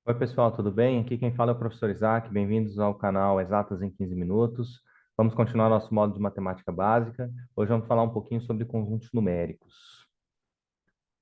Oi, pessoal, tudo bem? Aqui quem fala é o professor Isaac. Bem-vindos ao canal Exatas em 15 Minutos. Vamos continuar nosso módulo de matemática básica. Hoje vamos falar um pouquinho sobre conjuntos numéricos.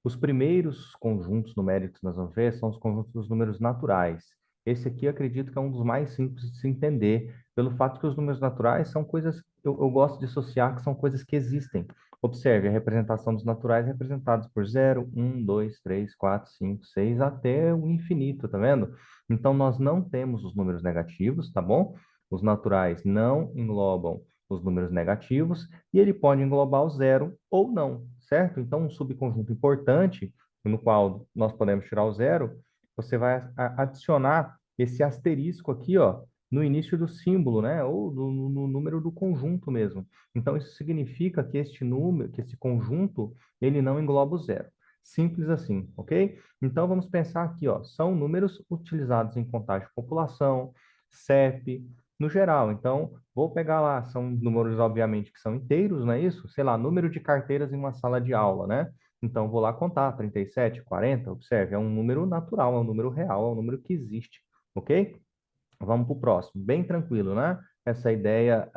Os primeiros conjuntos numéricos que nós vamos ver são os conjuntos dos números naturais. Esse aqui eu acredito que é um dos mais simples de se entender, pelo fato que os números naturais são coisas, eu gosto de associar que são coisas que existem. Observe, a representação dos naturais é representada por 0, 1, 2, 3, 4, 5, 6, até o infinito, tá vendo? Então, nós não temos os números negativos, tá bom? Os naturais não englobam os números negativos, e ele pode englobar o zero ou não, certo? Então, um subconjunto importante, no qual nós podemos tirar o zero, você vai adicionar esse asterisco aqui, ó, no início do símbolo, né? Ou no número do conjunto mesmo. Então, isso significa que este número, que esse conjunto, ele não engloba o zero. Simples assim, ok? Então, vamos pensar aqui, ó, são números utilizados em contagem de população, CEP, no geral. Então, vou pegar lá, são números, obviamente, que são inteiros, não é isso? Sei lá, número de carteiras em uma sala de aula, né? Então, vou lá contar, 37, 40, observe, é um número natural, é um número real, é um número que existe, ok? Vamos para o próximo, bem tranquilo, né? Essa ideia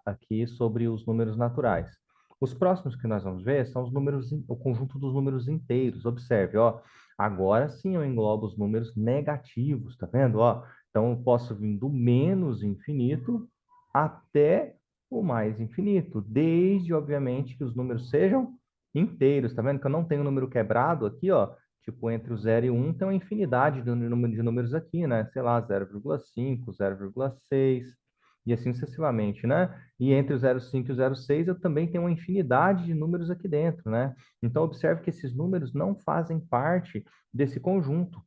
aqui sobre os números naturais. Os próximos que nós vamos ver são os números, o conjunto dos números inteiros. Observe, ó, agora sim eu englobo os números negativos, tá vendo? Ó, então eu posso vir do menos infinito até o mais infinito, desde, obviamente, que os números sejam inteiros, tá vendo? Que eu não tenho número quebrado aqui, ó, tipo, entre o 0 e o 1 tem uma infinidade de números aqui, né? Sei lá, 0,5, 0,6 e assim sucessivamente, né? E entre o 0,5 e o 0,6 eu também tenho uma infinidade de números aqui dentro, né? Então, observe que esses números não fazem parte desse conjunto,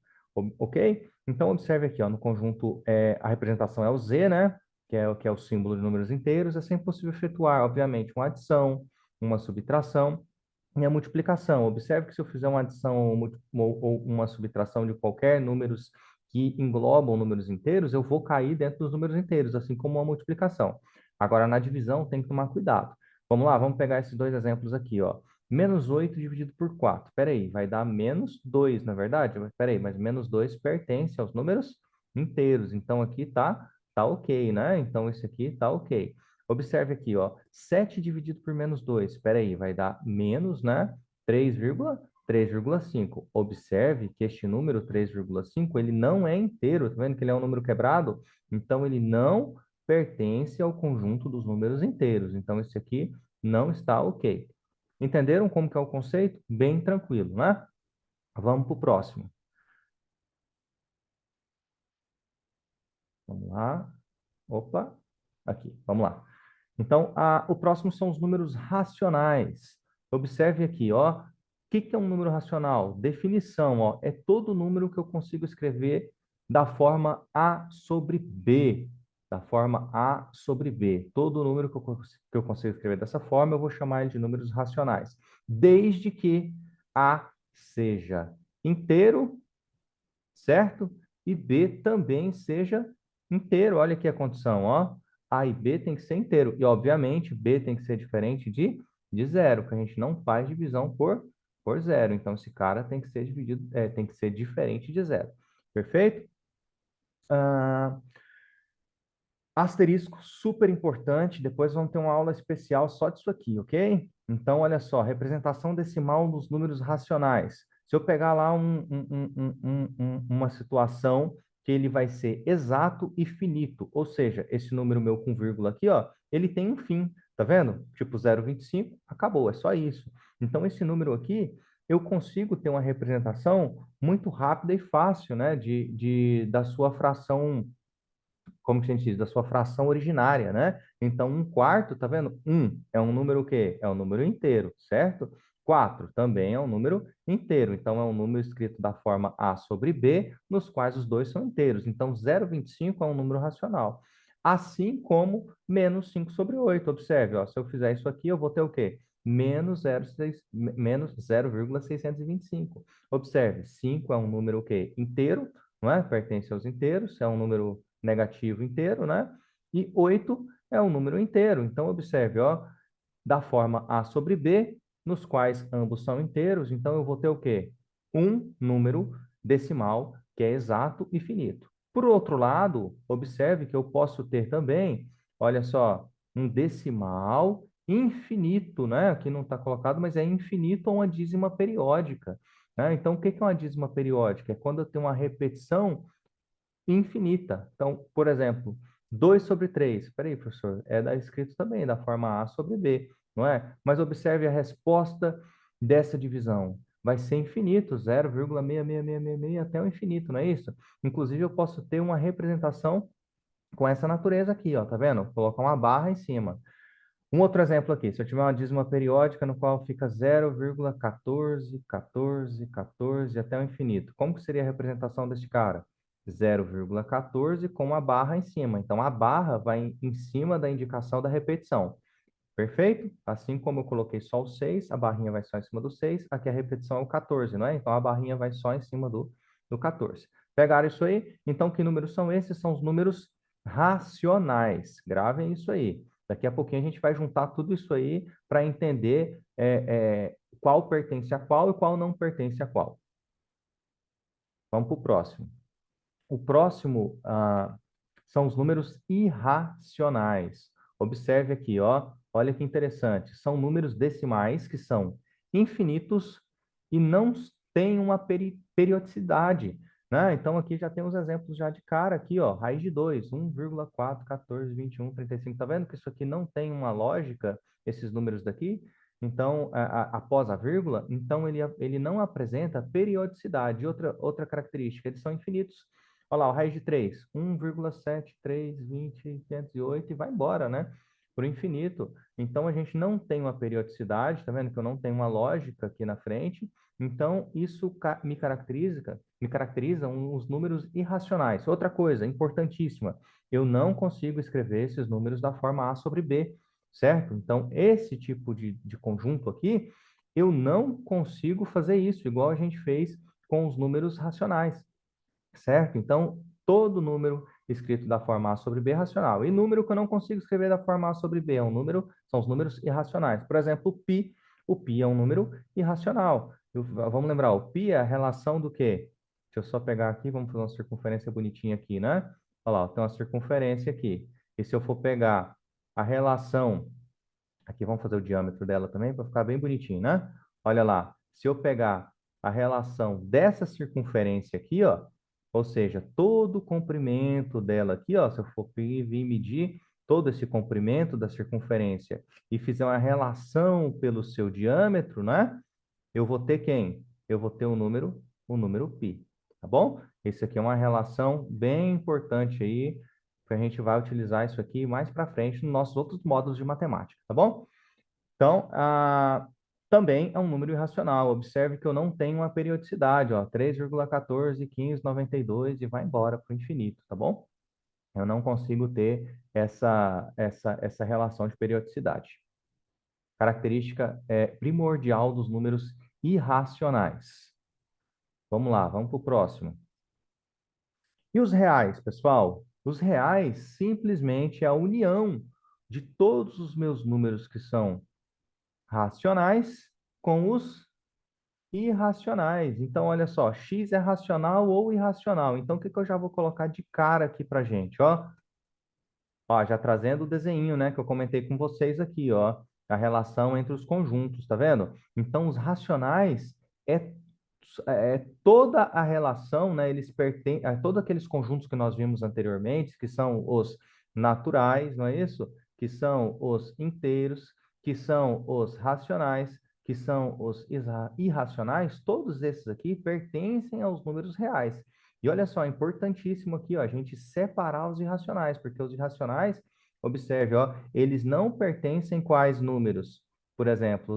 ok? Então, observe aqui, ó, no conjunto, a representação é o z, né? Que é o símbolo de números inteiros. É sempre possível efetuar, obviamente, uma adição, uma subtração, e a multiplicação. Observe que se eu fizer uma adição ou uma subtração de qualquer números que englobam números inteiros, eu vou cair dentro dos números inteiros, assim como a multiplicação. Agora, na divisão, tem que tomar cuidado. Vamos lá, vamos pegar esses dois exemplos aqui, ó. Menos 8 dividido por 4. Peraí, vai dar menos 2, na verdade? Peraí, mas menos 2 pertence aos números inteiros. Então, aqui tá ok, né? Então, esse aqui tá ok. Observe aqui, ó, 7 dividido por menos 2. Espera aí, vai dar menos, né? 3,5. Observe que este número 3,5, ele não é inteiro, tá vendo que ele é um número quebrado? Então, ele não pertence ao conjunto dos números inteiros. Então, esse aqui não está ok. Entenderam como que é o conceito? Bem tranquilo, né? Vamos para o próximo. Vamos lá. Opa, aqui, vamos lá. Então, o próximo são os números racionais. Observe aqui, ó. O que é um número racional? Definição, ó. É todo número que eu consigo escrever da forma A sobre B. Da forma A sobre B. Todo número que eu consigo escrever dessa forma, eu vou chamar ele de números racionais. Desde que A seja inteiro, certo? E B também seja inteiro. Olha aqui a condição, ó. A e B tem que ser inteiro. E, obviamente, B tem que ser diferente de zero, porque a gente não faz divisão por zero. Então, esse cara tem que ser dividido, tem que ser diferente de zero. Perfeito? Ah, asterisco, super importante. Depois vamos ter uma aula especial só disso aqui, ok? Então, olha só, representação decimal nos números racionais. Se eu pegar lá uma situação que ele vai ser exato e finito, ou seja, esse número meu com vírgula aqui, ó, ele tem um fim, tá vendo? Tipo 0,25, acabou, é só isso. Então, esse número aqui, eu consigo ter uma representação muito rápida e fácil, né, da sua fração, como que a gente diz, da sua fração originária, né? Então, um quarto, tá vendo? É um número o quê? É um número inteiro, certo? 4 também é um número inteiro. Então, é um número escrito da forma A sobre B, nos quais os dois são inteiros. Então, 0,25 é um número racional. Assim como menos 5 sobre 8. Observe, ó, se eu fizer isso aqui, eu vou ter o quê? Menos 0,625. Observe, 5 é um número o quê? Inteiro, não é? Pertence aos inteiros, é um número negativo inteiro, né? E 8 é um número inteiro. Então, observe, ó, da forma A sobre B, nos quais ambos são inteiros, então eu vou ter o quê? Um número decimal que é exato e finito. Por outro lado, observe que eu posso ter também, olha só, um decimal infinito, né? Aqui não está colocado, mas é infinito ou uma dízima periódica, né? Então, o que é uma dízima periódica? É quando eu tenho uma repetição infinita. Então, por exemplo, 2 sobre 3. Espera aí, professor, escrito também da forma A sobre B, não é? Mas observe a resposta dessa divisão. Vai ser infinito, 0,66666 até o infinito, não é isso? Inclusive, eu posso ter uma representação com essa natureza aqui, ó, tá vendo? Vou colocar uma barra em cima. Um outro exemplo aqui, se eu tiver uma dízima periódica no qual fica 0,14, 14, 14 até o infinito, como que seria a representação desse cara? 0,14 com uma barra em cima. Então, a barra vai em cima da indicação da repetição. Perfeito? Assim como eu coloquei só o 6, a barrinha vai só em cima do 6, aqui a repetição é o 14, não é? Então, a barrinha vai só em cima do 14. Pegaram isso aí? Então, que números são esses? São os números racionais. Gravem isso aí. Daqui a pouquinho a gente vai juntar tudo isso aí para entender qual pertence a qual e qual não pertence a qual. Vamos para o próximo. O próximo são os números irracionais. Observe aqui, ó. Olha que interessante. São números decimais que são infinitos e não têm uma periodicidade, né? Então, aqui já tem os exemplos já de cara aqui, ó. Raiz de 2, 1,4, 14, 21, 35. Tá vendo que isso aqui não tem uma lógica, esses números daqui? Então, após a vírgula, então ele não apresenta periodicidade. Outra característica, eles são infinitos. Olha lá, o raiz de 3, 1,7, 3, 20, 508 e vai embora, né? Por infinito. Então, a gente não tem uma periodicidade, tá vendo que eu não tenho uma lógica aqui na frente. Então, isso me caracteriza os números irracionais. Outra coisa importantíssima, eu não consigo escrever esses números da forma A sobre B, certo? Então, esse tipo de conjunto aqui, eu não consigo fazer isso, igual a gente fez com os números racionais, certo? Então, todo número escrito da forma A sobre B é racional. E número que eu não consigo escrever da forma A sobre B são os números irracionais. Por exemplo, o π é um número irracional. Vamos lembrar, o π é a relação do quê? Deixa eu só pegar aqui, vamos fazer uma circunferência bonitinha aqui, né? Olha lá, tem uma circunferência aqui. E se eu for pegar a relação, aqui vamos fazer o diâmetro dela também para ficar bem bonitinho, né? Olha lá, se eu pegar a relação dessa circunferência aqui, ó, ou seja, todo o comprimento dela aqui, ó, se eu for vir medir todo esse comprimento da circunferência e fizer uma relação pelo seu diâmetro, né? Eu vou ter quem? Eu vou ter o número π, tá bom? Esse aqui é uma relação bem importante aí, que a gente vai utilizar isso aqui mais para frente nos nossos outros módulos de matemática, tá bom? Então, também é um número irracional. Observe que eu não tenho uma periodicidade, ó, 3,14, 15, 92 e vai embora para o infinito, tá bom? Eu não consigo ter essa relação de periodicidade. Característica primordial dos números irracionais. Vamos lá, vamos para o próximo. E os reais, pessoal? Os reais simplesmente é a união de todos os meus números que são racionais com os irracionais. Então, olha só, x é racional ou irracional. Então, o que que eu já vou colocar de cara aqui para gente, ó? Ó, já trazendo o desenho, né, que eu comentei com vocês aqui, ó, a relação entre os conjuntos, tá vendo? Então, os racionais é, é toda a relação, né, eles pertencem a todos aqueles conjuntos que nós vimos anteriormente, que são os naturais, não é isso? Que são os inteiros, que são os racionais, que são os irracionais, todos esses aqui pertencem aos números reais. E olha só, importantíssimo aqui, ó, a gente separar os irracionais, porque os irracionais, observe, ó, eles não pertencem quais números? Por exemplo,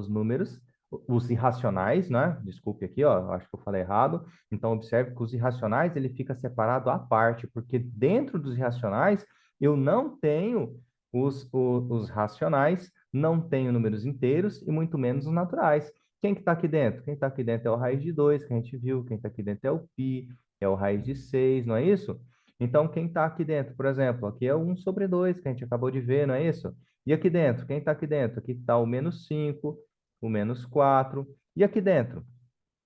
os irracionais, né? Desculpe aqui, ó, acho que eu falei errado. Então, observe que os irracionais, ele fica separado à parte, porque dentro dos irracionais, eu não tenho os racionais, não tenho números inteiros e muito menos os naturais. Quem que está aqui dentro? Quem está aqui dentro é o raiz de 2, que a gente viu. Quem está aqui dentro é o π, é o raiz de 6, não é isso? Então, quem está aqui dentro, por exemplo, aqui é o 1 sobre 2, que a gente acabou de ver, não é isso? E aqui dentro, quem está aqui dentro? Aqui está o menos 5, o menos 4. E aqui dentro?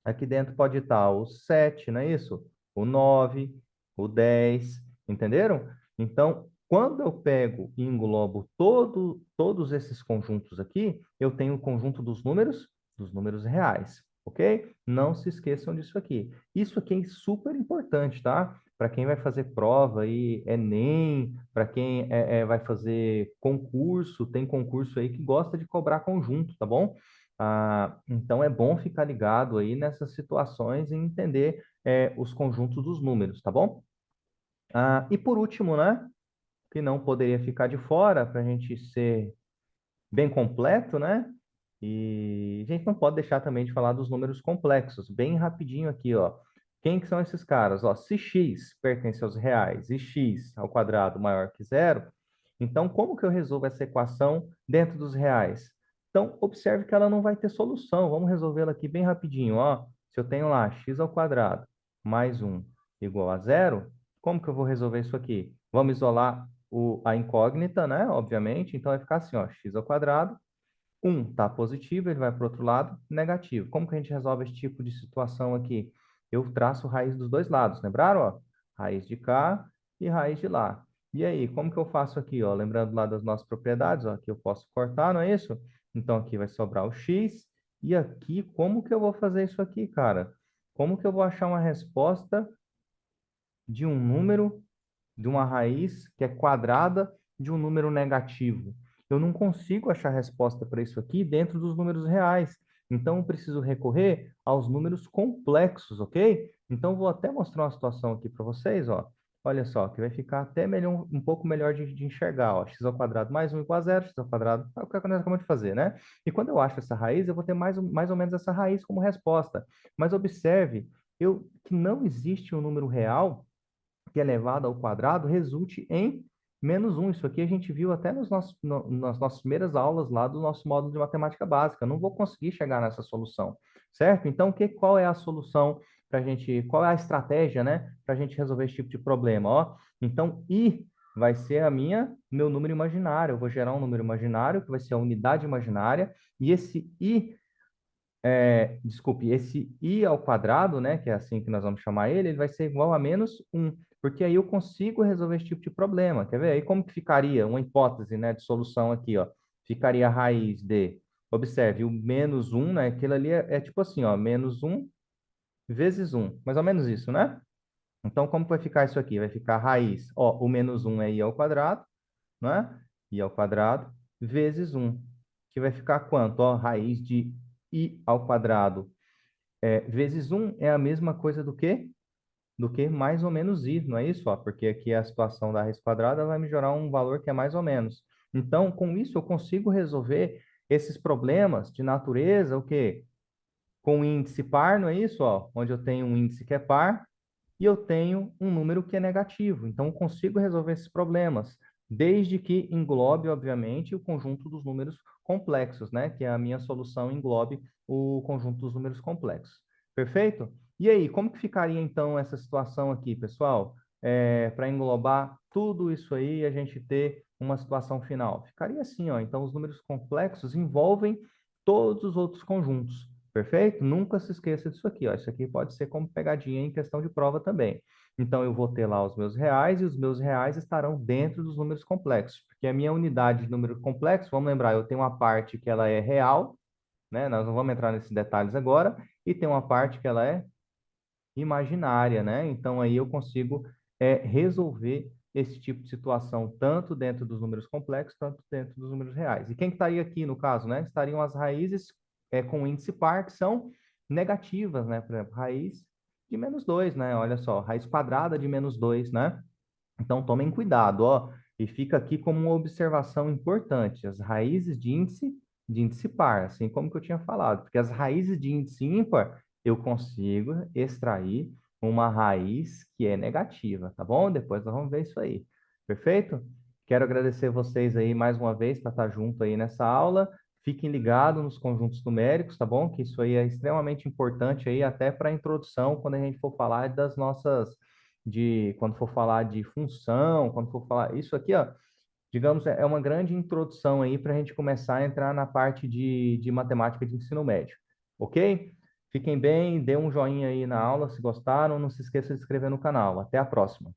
Aqui dentro pode estar o 7, não é isso? o 9, o 10, entenderam? Então, quando eu pego e englobo todos esses conjuntos aqui, eu tenho o conjunto dos números reais, ok? Não se esqueçam disso aqui. Isso aqui é super importante, tá? Para quem vai fazer prova aí, Enem, para quem vai fazer concurso, tem concurso aí que gosta de cobrar conjunto, tá bom? Então é bom ficar ligado aí nessas situações e entender os conjuntos dos números, tá bom? E por último, né? Que não poderia ficar de fora para a gente ser bem completo, né? E a gente não pode deixar também de falar dos números complexos, bem rapidinho aqui, ó. Quem que são esses caras? Ó, se x pertence aos reais e x ao quadrado maior que zero, então como que eu resolvo essa equação dentro dos reais? Então, observe que ela não vai ter solução. Vamos resolvê-la aqui bem rapidinho, ó. Se eu tenho lá x ao quadrado mais 1 igual a zero, como que eu vou resolver isso aqui? Vamos isolar a incógnita, né? Obviamente. Então, vai ficar assim, ó, x ao quadrado. 1 está positivo, ele vai para o outro lado, negativo. Como que a gente resolve esse tipo de situação aqui? Eu traço raiz dos dois lados, lembraram? Ó? Raiz de cá e raiz de lá. E aí, como que eu faço aqui? Ó? Lembrando lá das nossas propriedades, ó, aqui eu posso cortar, não é isso? Então, aqui vai sobrar o x. E aqui, como que eu vou fazer isso aqui, cara? Como que eu vou achar uma resposta de um número, de uma raiz que é quadrada de um número negativo? Eu não consigo achar resposta para isso aqui dentro dos números reais. Então, eu preciso recorrer aos números complexos, ok? Então, vou até mostrar uma situação aqui para vocês, ó. Olha só, que vai ficar até melhor, um pouco melhor de enxergar, ó. X ao quadrado mais 1 igual a zero, x ao quadrado, é o que nós acabamos de fazer, né? E quando eu acho essa raiz, eu vou ter mais ou menos essa raiz como resposta. Mas observe, que não existe um número real que elevado ao quadrado resulte em menos um. Isso aqui a gente viu até nas nossas primeiras aulas lá do nosso módulo de matemática básica. Não vou conseguir chegar nessa solução, certo? Então, qual é a solução para a gente, qual é a estratégia, né, para a gente resolver esse tipo de problema? Ó, então, I vai ser meu número imaginário. Eu vou gerar um número imaginário, que vai ser a unidade imaginária, e esse I desculpe, esse i ao quadrado, né, que é assim que nós vamos chamar ele, ele vai ser igual a menos 1, porque aí eu consigo resolver esse tipo de problema. Quer ver? Aí como que ficaria uma hipótese, né, de solução aqui, ó? Ficaria a raiz de, observe, o menos 1, né, aquilo ali é tipo assim, ó, menos 1 vezes 1, mais ou menos isso, né? Então, como que vai ficar isso aqui? Vai ficar a raiz, ó, o menos 1 é i ao quadrado, né? I ao quadrado vezes 1, que vai ficar quanto? Ó, raiz de i ao quadrado vezes 1 é a mesma coisa do que? Do que mais ou menos i, não é isso? Ó? Porque aqui a situação da raiz quadrada vai me gerar um valor que é mais ou menos. Então, com isso, eu consigo resolver esses problemas de natureza, o quê? Com índice par, não é isso? Ó? Onde eu tenho um índice que é par e eu tenho um número que é negativo. Então, eu consigo resolver esses problemas, desde que englobe, obviamente, o conjunto dos números complexos, né? Que a minha solução englobe o conjunto dos números complexos. Perfeito? E aí, como que ficaria, então, essa situação aqui, pessoal? Para englobar tudo isso aí, a gente ter uma situação final. Ficaria assim, ó. Então, os números complexos envolvem todos os outros conjuntos. Perfeito? Nunca se esqueça disso aqui, ó. Isso aqui pode ser como pegadinha em questão de prova também. Então, eu vou ter lá os meus reais e os meus reais estarão dentro dos números complexos, porque a minha unidade de número complexo, vamos lembrar, eu tenho uma parte que ela é real, né? Nós não vamos entrar nesses detalhes agora, e tem uma parte que ela é imaginária, né? Então, aí eu consigo resolver esse tipo de situação tanto dentro dos números complexos, tanto dentro dos números reais. E quem que estaria aqui no caso, né? Estariam as raízes com índice par, que são negativas, né? Por exemplo, raiz de menos 2, né? Olha só, raiz quadrada de menos 2, né? Então, tomem cuidado, ó. E fica aqui como uma observação importante, as raízes de índice par, assim como que eu tinha falado, porque as raízes de índice ímpar, eu consigo extrair uma raiz que é negativa, tá bom? Depois nós vamos ver isso aí. Perfeito? Quero agradecer vocês aí mais uma vez para estar junto aí nessa aula. Fiquem ligados nos conjuntos numéricos, tá bom? Que isso aí é extremamente importante aí até para a introdução, quando a gente for falar das nossas quando for falar de função, quando for falar isso aqui, ó, digamos, é uma grande introdução aí para a gente começar a entrar na parte de matemática de ensino médio, ok? Fiquem bem, dê um joinha aí na aula se gostaram, não se esqueça de se inscrever no canal. Até a próxima.